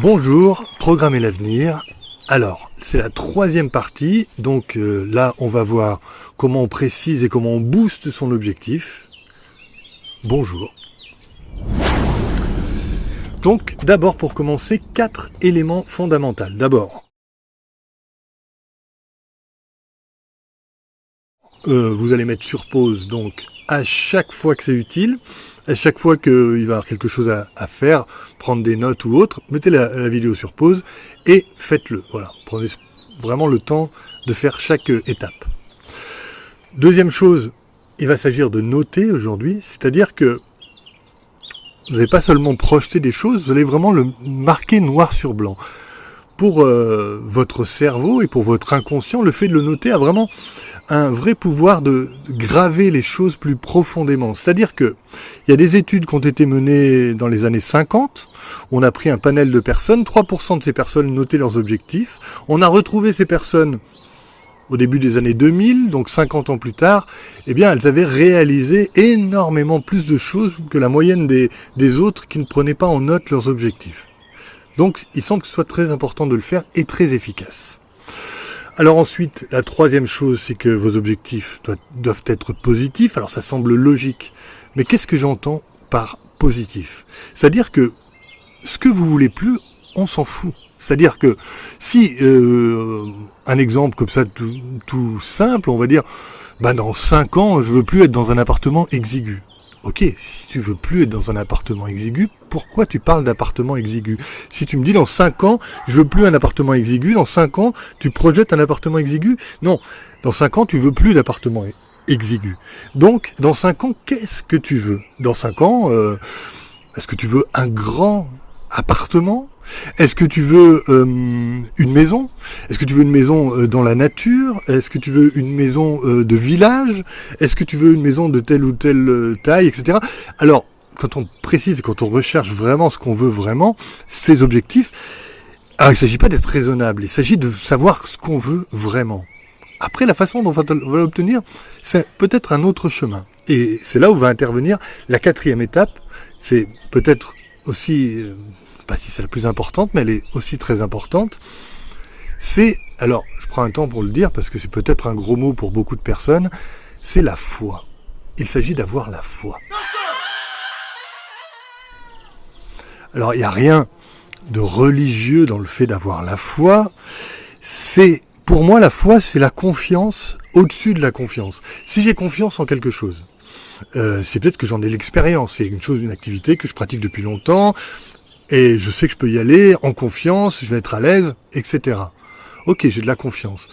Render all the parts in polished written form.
Bonjour, programmer l'avenir. Alors, c'est la troisième partie, donc là on va voir comment on précise et comment on booste son objectif. Bonjour. Donc d'abord pour commencer, 4 éléments fondamentaux. D'abord, vous allez mettre sur pause donc à chaque fois que c'est utile. À chaque fois qu'il va y avoir quelque chose à faire, prendre des notes ou autre, mettez la vidéo sur pause et faites-le. Voilà, prenez vraiment le temps de faire chaque étape. Deuxième chose, il va s'agir de noter aujourd'hui, c'est-à-dire que vous n'allez pas seulement projeter des choses, vous allez vraiment le marquer noir sur blanc. Pour votre cerveau et pour votre inconscient, le fait de le noter a vraiment un vrai pouvoir de graver les choses plus profondément. C'est-à-dire que il y a des études qui ont été menées dans les années 50, on a pris un panel de personnes, 3% de ces personnes notaient leurs objectifs, on a retrouvé ces personnes au début des années 2000, donc 50 ans plus tard, eh bien elles avaient réalisé énormément plus de choses que la moyenne des autres qui ne prenaient pas en note leurs objectifs. Donc il semble que ce soit très important de le faire et très efficace. Alors ensuite, la troisième chose, c'est que vos objectifs doivent être positifs. Alors ça semble logique, mais qu'est-ce que j'entends par positif? C'est-à-dire que ce que vous voulez plus, on s'en fout. C'est-à-dire que si, un exemple comme ça tout simple, on va dire, dans 5 ans, je veux plus être dans un appartement exigu. Ok, si tu veux plus être dans un appartement exigu, pourquoi tu parles d'appartement exigu? Si tu me dis dans 5 ans, je veux plus un appartement exigu, dans 5 ans, tu projettes un appartement exigu? Non, dans 5 ans, tu veux plus d'appartement exigu. Donc, dans 5 ans, qu'est-ce que tu veux? Dans 5 ans, est-ce que tu veux un grand appartement? Est-ce que tu veux une maison? Est-ce que tu veux une maison dans la nature? Est-ce que tu veux une maison de village? Est-ce que tu veux une maison de telle ou telle taille, etc. Alors, quand on précise, quand on recherche vraiment ce qu'on veut vraiment, ces objectifs, alors il ne s'agit pas d'être raisonnable, il s'agit de savoir ce qu'on veut vraiment. Après, la façon dont on va l'obtenir, c'est peut-être un autre chemin. Et c'est là où va intervenir la 4e étape. C'est peut-être aussi... pas si c'est la plus importante, mais elle est aussi très importante, c'est, alors je prends un temps pour le dire, parce que c'est peut-être un gros mot pour beaucoup de personnes, c'est la foi. Il s'agit d'avoir la foi. Alors il n'y a rien de religieux dans le fait d'avoir la foi, pour moi la foi c'est la confiance au-dessus de la confiance. Si j'ai confiance en quelque chose, c'est peut-être que j'en ai l'expérience, c'est une activité que je pratique depuis longtemps, et je sais que je peux y aller en confiance, je vais être à l'aise, etc. Ok, j'ai de la confiance.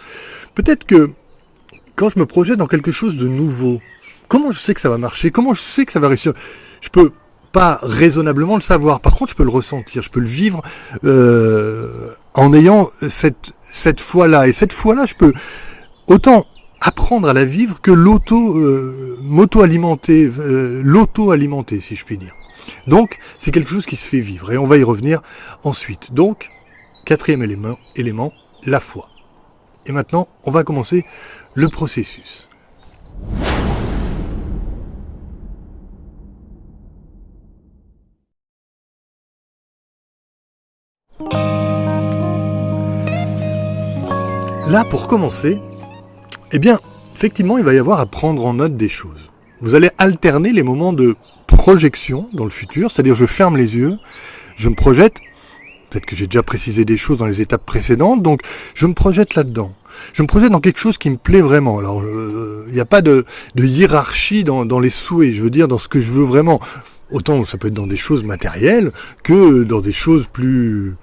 Peut-être que quand je me projette dans quelque chose de nouveau, comment je sais que ça va marcher? Comment je sais que ça va réussir? Je peux pas raisonnablement le savoir. Par contre, je peux le ressentir, je peux le vivre en ayant cette foi-là. Et cette foi-là, je peux autant apprendre à la vivre que l'auto-alimenter, si je puis dire. Donc, c'est quelque chose qui se fait vivre, et on va y revenir ensuite. Donc, 4e élément, la foi. Et maintenant, on va commencer le processus. Là, pour commencer, eh bien, effectivement, il va y avoir à prendre en note des choses. Vous allez alterner les moments de projection dans le futur, c'est-à-dire je ferme les yeux, je me projette, peut-être que j'ai déjà précisé des choses dans les étapes précédentes, donc je me projette là-dedans. Je me projette dans quelque chose qui me plaît vraiment. Alors, il n'y a pas de hiérarchie dans les souhaits, je veux dire dans ce que je veux vraiment. Autant ça peut être dans des choses matérielles que dans des choses plus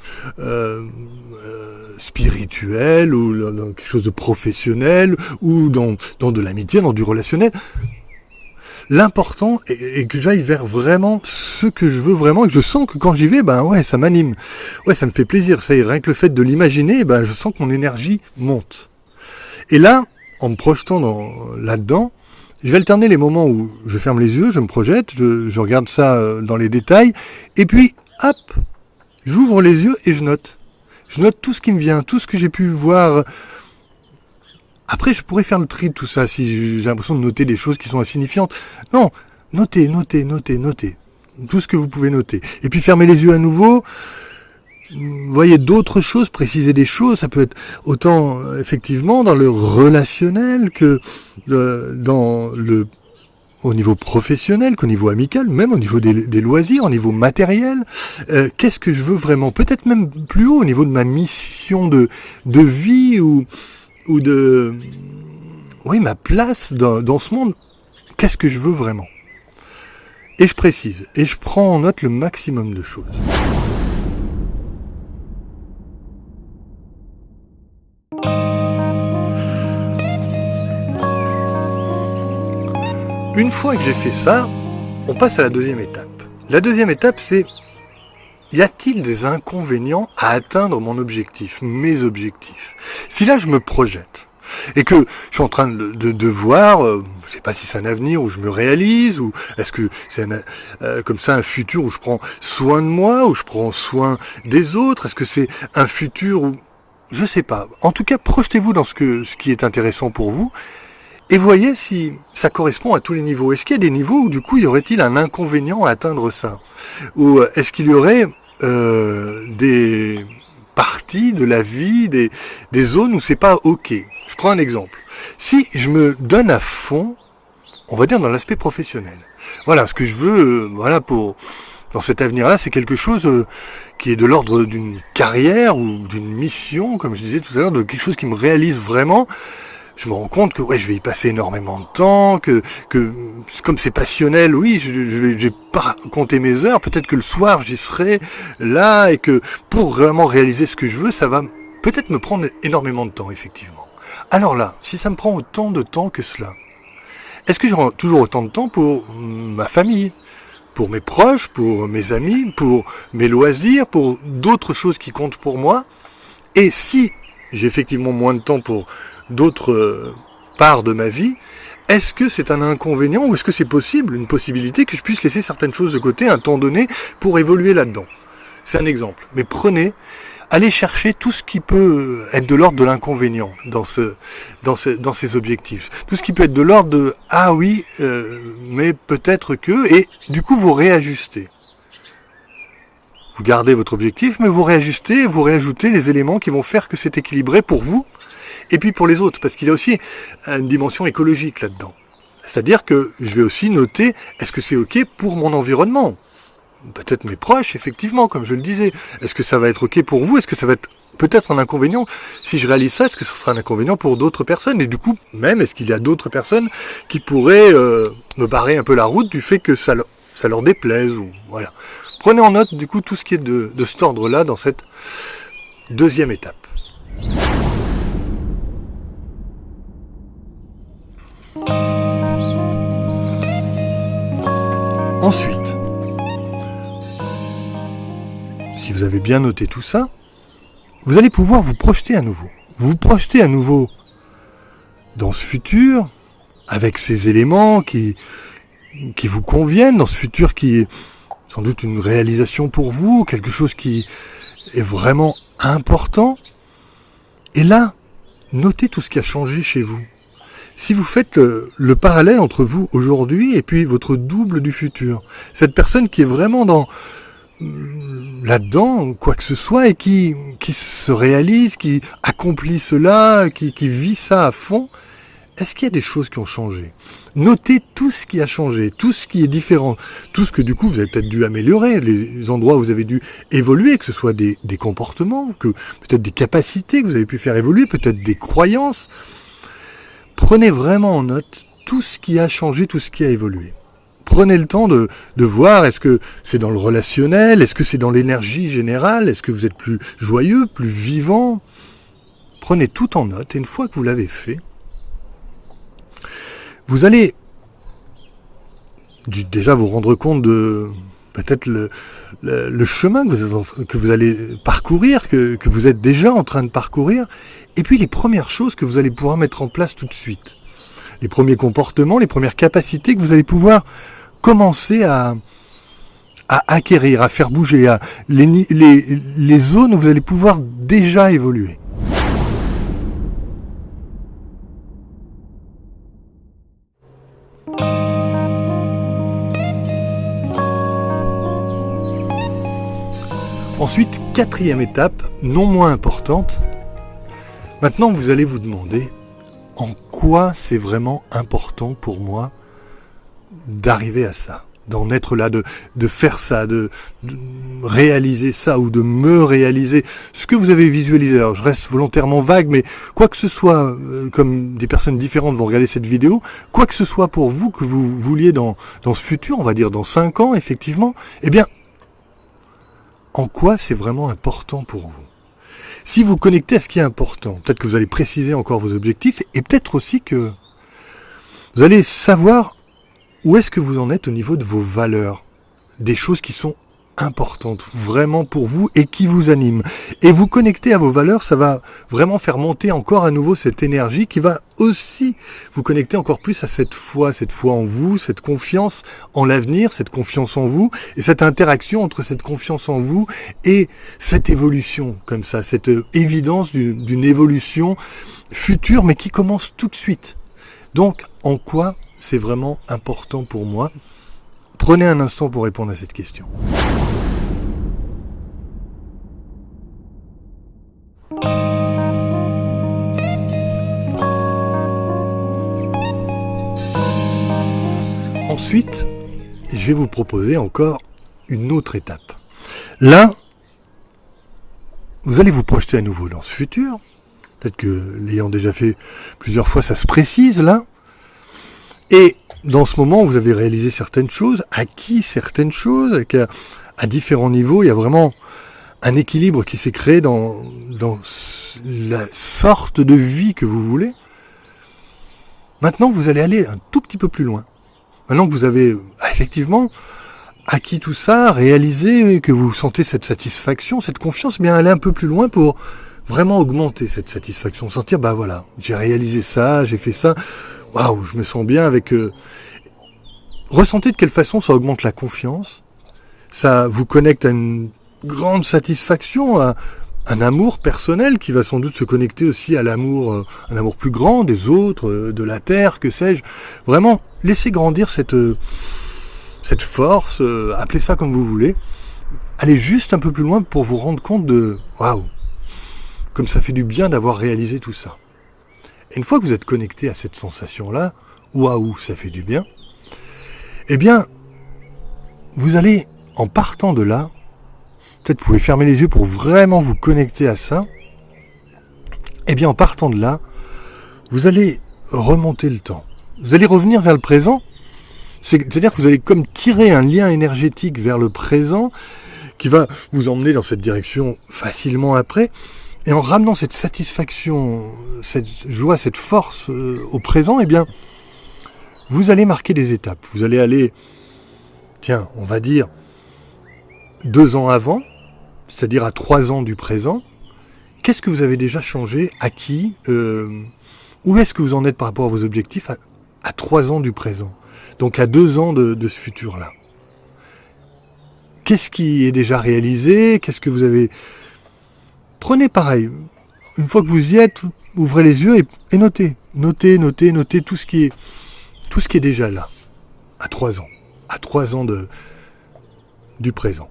spirituelles ou dans quelque chose de professionnel ou dans de l'amitié, dans du relationnel. L'important est que j'aille vers vraiment ce que je veux vraiment et que je sens que quand j'y vais, ça m'anime. Ouais, ça me fait plaisir. Ça y est, rien que le fait de l'imaginer, je sens que mon énergie monte. Et là, en me projetant là-dedans, je vais alterner les moments où je ferme les yeux, je me projette, je regarde ça dans les détails, et puis, hop, j'ouvre les yeux et je note. Je note tout ce qui me vient, tout ce que j'ai pu voir. Après, je pourrais faire le tri de tout ça si j'ai l'impression de noter des choses qui sont insignifiantes. Non, notez. Tout ce que vous pouvez noter. Et puis fermez les yeux à nouveau. Voyez d'autres choses, préciser des choses. Ça peut être autant effectivement dans le relationnel que au niveau professionnel, qu'au niveau amical, même au niveau des loisirs, au niveau matériel. Qu'est-ce que je veux vraiment? Peut-être même plus haut, au niveau de ma mission de vie ou de ma place dans ce monde. Qu'est-ce que je veux vraiment? Et je précise, et je prends en note le maximum de choses. Une fois que j'ai fait ça, on passe à la deuxième étape. La deuxième étape, c'est: y a-t-il des inconvénients à atteindre mon objectif, mes objectifs? Si là je me projette et que je suis en train de voir, je sais pas si c'est un avenir où je me réalise, ou est-ce que c'est comme ça un futur où je prends soin de moi, où je prends soin des autres, est-ce que c'est un futur où... Je sais pas. En tout cas, projetez-vous dans ce qui est intéressant pour vous, et voyez si ça correspond à tous les niveaux. Est-ce qu'il y a des niveaux où du coup y aurait-il un inconvénient à atteindre ça? Ou est-ce qu'il y aurait des parties de la vie, des zones où c'est pas ok? Je prends un exemple. Si je me donne à fond, on va dire dans l'aspect professionnel. Voilà, ce que je veux, dans cet avenir-là, c'est quelque chose qui est de l'ordre d'une carrière ou d'une mission, comme je disais tout à l'heure, de quelque chose qui me réalise vraiment. Je me rends compte que je vais y passer énormément de temps, que comme c'est passionnel, oui, je vais pas compter mes heures, peut-être que le soir j'y serai là, et que pour vraiment réaliser ce que je veux, ça va peut-être me prendre énormément de temps, effectivement. Alors là, si ça me prend autant de temps que cela, est-ce que j'aurai toujours autant de temps pour ma famille, pour mes proches, pour mes amis, pour mes loisirs, pour d'autres choses qui comptent pour moi? Et si j'ai effectivement moins de temps pour d'autres parts de ma vie, est-ce que c'est un inconvénient ou est-ce que c'est possible, une possibilité que je puisse laisser certaines choses de côté un temps donné pour évoluer là-dedans? C'est un exemple. Mais allez chercher tout ce qui peut être de l'ordre de l'inconvénient dans ces objectifs. Tout ce qui peut être de l'ordre de « ah oui, mais peut-être que » et du coup vous réajustez. Vous gardez votre objectif, mais vous réajustez, vous réajoutez les éléments qui vont faire que c'est équilibré pour vous et puis pour les autres, parce qu'il y a aussi une dimension écologique là-dedans. C'est-à-dire que je vais aussi noter, est-ce que c'est ok pour mon environnement? Peut-être mes proches, effectivement, comme je le disais. Est-ce que ça va être ok pour vous? Est-ce que ça va être peut-être un inconvénient? Si je réalise ça, est-ce que ce sera un inconvénient pour d'autres personnes? Et du coup, même, est-ce qu'il y a d'autres personnes qui pourraient me barrer un peu la route du fait que ça leur déplaise, ou voilà. Prenez en note, du coup, tout ce qui est de cet ordre-là dans cette deuxième étape. Ensuite, si vous avez bien noté tout ça, vous allez pouvoir vous projeter à nouveau. Vous projetez à nouveau dans ce futur, avec ces éléments qui vous conviennent, dans ce futur qui est sans doute une réalisation pour vous, quelque chose qui est vraiment important. Et là, notez tout ce qui a changé chez vous. Si vous faites le parallèle entre vous aujourd'hui et puis votre double du futur, cette personne qui est vraiment là-dedans, quoi que ce soit, et qui se réalise, qui accomplit cela, qui vit ça à fond, est-ce qu'il y a des choses qui ont changé? Notez tout ce qui a changé, tout ce qui est différent, tout ce que du coup vous avez peut-être dû améliorer, les endroits où vous avez dû évoluer, que ce soit des comportements, que peut-être des capacités que vous avez pu faire évoluer, peut-être des croyances. Prenez vraiment en note tout ce qui a changé, tout ce qui a évolué. Prenez le temps de voir, est-ce que c'est dans le relationnel, est-ce que c'est dans l'énergie générale, est-ce que vous êtes plus joyeux, plus vivant? Prenez tout en note, et une fois que vous l'avez fait, vous allez déjà vous rendre compte de peut-être le chemin que vous allez parcourir, que vous êtes déjà en train de parcourir, et puis les premières choses que vous allez pouvoir mettre en place tout de suite. Les premiers comportements, les premières capacités que vous allez pouvoir commencer à acquérir, à faire bouger, les zones où vous allez pouvoir déjà évoluer. Ensuite, quatrième étape, non moins importante. Maintenant, vous allez vous demander en quoi c'est vraiment important pour moi d'arriver à ça, d'en être là, de faire ça, de réaliser ça ou de me réaliser ce que vous avez visualisé. Alors, je reste volontairement vague, mais quoi que ce soit, comme des personnes différentes vont regarder cette vidéo, quoi que ce soit pour vous que vous vouliez dans ce futur, on va dire dans 5 ans, effectivement, eh bien, en quoi c'est vraiment important pour vous. Si vous connectez à ce qui est important, peut-être que vous allez préciser encore vos objectifs et peut-être aussi que vous allez savoir où est-ce que vous en êtes au niveau de vos valeurs, des choses qui sont importantes vraiment pour vous et qui vous animent. Et vous connecter à vos valeurs, ça va vraiment faire monter encore à nouveau cette énergie qui va aussi vous connecter encore plus à cette foi en vous, cette confiance en l'avenir, cette confiance en vous et cette interaction entre cette confiance en vous et cette évolution comme ça, cette évidence d'une évolution future mais qui commence tout de suite. Donc, en quoi c'est vraiment important pour moi ? Prenez un instant pour répondre à cette question. Ensuite, je vais vous proposer encore une autre étape. Là, vous allez vous projeter à nouveau dans ce futur. Peut-être que l'ayant déjà fait plusieurs fois, ça se précise là. Et dans ce moment, vous avez réalisé certaines choses, acquis certaines choses, à différents niveaux, il y a vraiment un équilibre qui s'est créé dans la sorte de vie que vous voulez. Maintenant, vous allez aller un tout petit peu plus loin. Maintenant que vous avez effectivement acquis tout ça, réalisé, que vous sentez cette satisfaction, cette confiance, bien aller un peu plus loin pour vraiment augmenter cette satisfaction, sentir, bah voilà, j'ai réalisé ça, j'ai fait ça, waouh, je me sens bien avec... Ressentez de quelle façon ça augmente la confiance, ça vous connecte à une grande satisfaction, à un amour personnel qui va sans doute se connecter aussi à l'amour, un amour plus grand des autres, de la terre, que sais-je. Vraiment, laissez grandir cette force, appelez ça comme vous voulez. Allez juste un peu plus loin pour vous rendre compte de waouh, comme ça fait du bien d'avoir réalisé tout ça. Et une fois que vous êtes connecté à cette sensation-là, waouh, ça fait du bien, eh bien, vous allez, en partant de là, peut-être vous pouvez fermer les yeux pour vraiment vous connecter à ça, eh bien, en partant de là, vous allez remonter le temps. Vous allez revenir vers le présent, c'est-à-dire que vous allez comme tirer un lien énergétique vers le présent qui va vous emmener dans cette direction facilement après, et en ramenant cette satisfaction, cette joie, cette force au présent, eh bien, vous allez marquer des étapes. Vous allez aller, tiens, on va dire, 2 ans avant, c'est-à-dire à 3 ans du présent. Qu'est-ce que vous avez déjà changé, acquis, où est-ce que vous en êtes par rapport à vos objectifs à 3 ans du présent, donc à 2 ans de ce futur-là. Qu'est-ce qui est déjà réalisé? Qu'est-ce que vous avez... Prenez pareil, une fois que vous y êtes, ouvrez les yeux et notez tout ce qui est déjà là, à 3 ans, à 3 ans du présent.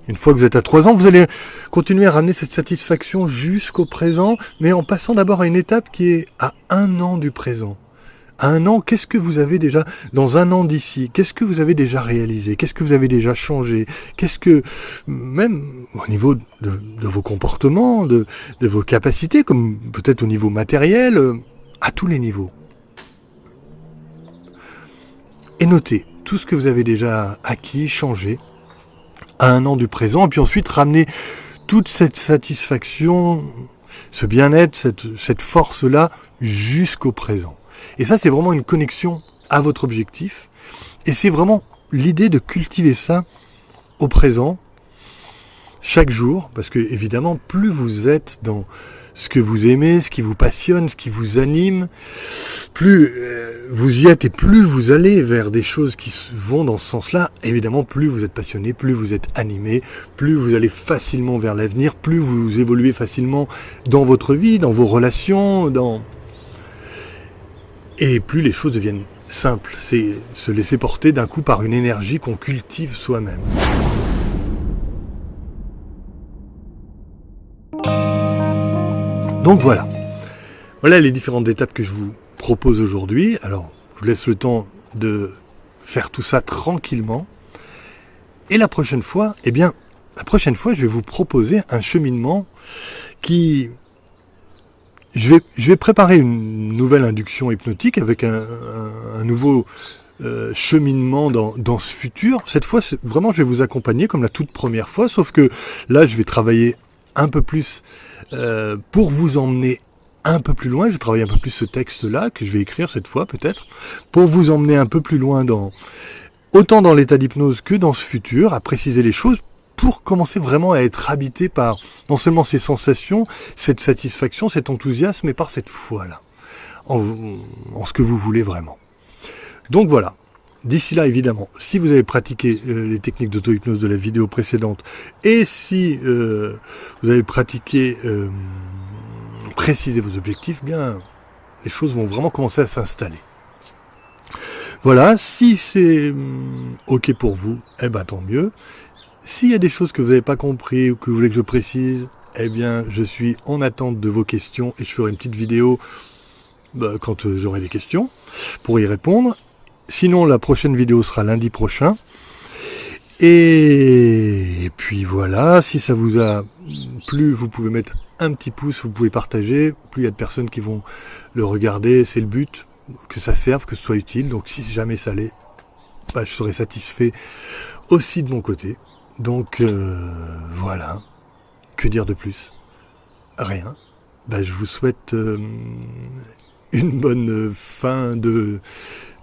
Une fois que vous êtes à 3 ans, vous allez continuer à ramener cette satisfaction jusqu'au présent, mais en passant d'abord à une étape qui est à 1 an du présent. À 1 an, qu'est-ce que vous avez déjà, dans 1 an d'ici, qu'est-ce que vous avez déjà réalisé, qu'est-ce que vous avez déjà changé, qu'est-ce que, même au niveau de vos comportements, de vos capacités, comme peut-être au niveau matériel, à tous les niveaux. Et notez tout ce que vous avez déjà acquis, changé, à 1 an du présent, et puis ensuite ramener toute cette satisfaction, ce bien-être, cette force-là, jusqu'au présent. Et ça, c'est vraiment une connexion à votre objectif. Et c'est vraiment l'idée de cultiver ça au présent, chaque jour, parce que évidemment, plus vous êtes dans ce que vous aimez, ce qui vous passionne, ce qui vous anime, plus vous y êtes et plus vous allez vers des choses qui vont dans ce sens-là, évidemment, plus vous êtes passionné, plus vous êtes animé, plus vous allez facilement vers l'avenir, plus vous évoluez facilement dans votre vie, dans vos relations, et plus les choses deviennent simples. C'est se laisser porter d'un coup par une énergie qu'on cultive soi-même. Donc voilà les différentes étapes que je vous propose aujourd'hui. Alors, je vous laisse le temps de faire tout ça tranquillement. Et la prochaine fois, je vais vous proposer un cheminement qui... Je vais préparer une nouvelle induction hypnotique avec un nouveau cheminement dans ce futur. Cette fois, vraiment, je vais vous accompagner comme la toute première fois, sauf que là, je vais travailler un peu plus pour vous emmener un peu plus loin. Je vais travailler un peu plus ce texte-là, que je vais écrire cette fois peut-être, pour vous emmener un peu plus loin autant dans l'état d'hypnose que dans ce futur, à préciser les choses, pour commencer vraiment à être habité par non seulement ces sensations, cette satisfaction, cet enthousiasme, mais par cette foi-là, en ce que vous voulez vraiment. Donc voilà. D'ici là, évidemment, si vous avez pratiqué les techniques d'auto-hypnose de la vidéo précédente, et si vous avez pratiqué, préciser vos objectifs, bien, les choses vont vraiment commencer à s'installer. Voilà, si c'est OK pour vous, tant mieux. S'il y a des choses que vous n'avez pas compris ou que vous voulez que je précise, je suis en attente de vos questions et je ferai une petite vidéo quand j'aurai des questions pour y répondre. Sinon, la prochaine vidéo sera lundi prochain. Et puis voilà, si ça vous a plu, vous pouvez mettre un petit pouce, vous pouvez partager. Plus il y a de personnes qui vont le regarder, c'est le but, que ça serve, que ce soit utile. Donc si jamais ça l'est, je serai satisfait aussi de mon côté. Donc voilà, que dire de plus? Rien. Je vous souhaite une bonne fin de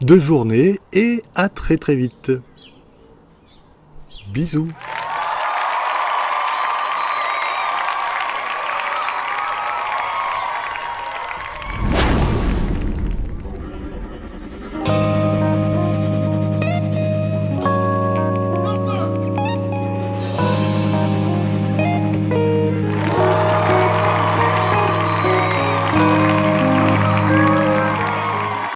journée et à très très vite. Bisous.